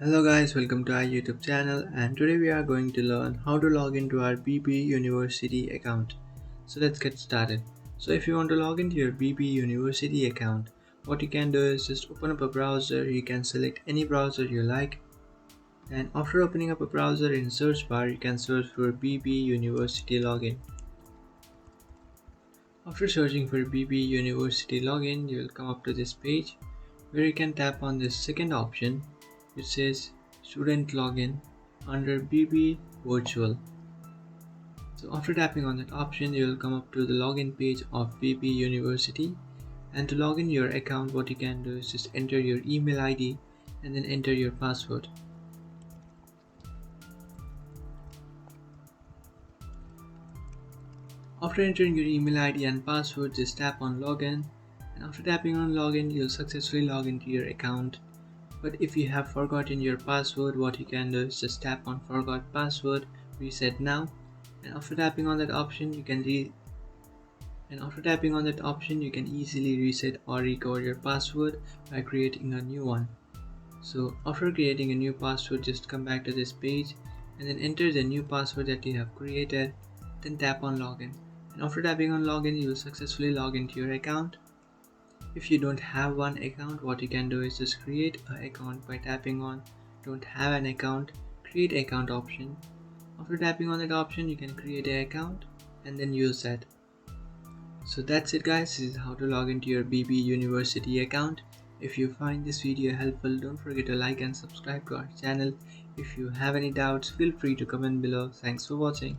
Hello guys, welcome to our YouTube channel, and today we are going to learn how to log into our BP University account. So let's get started. So if you want to log into your BP University account, what you can do is just open up a browser. You can select any browser you like, and after opening up a browser in search bar, you can search for BP University login. After searching for BP University login, you will come up to this page where you can tap on this second option which says student login under BB virtual. So after tapping on that option, you will come up to the login page of BP University, and to log in your account, what you can do is just enter your email ID and then enter your password. After entering your email ID and password, just tap on login, and after tapping on login, you'll successfully log into your account. But if you have forgotten your password, what you can do is just tap on forgot password, reset now, and after tapping on that option you can easily reset or recover your password by creating a new one. So after creating a new password, just come back to this page and then enter the new password that you have created, then tap on login, and after tapping on login you will successfully log into your account. If you don't have one account, what you can do is just create an account by tapping on don't have an account, create account option. After tapping on that option, you can create an account and then use that. So that's it guys, this is how to log into your BP University account. If you find this video helpful, don't forget to like and subscribe to our channel. If you have any doubts, feel free to comment below. Thanks for watching.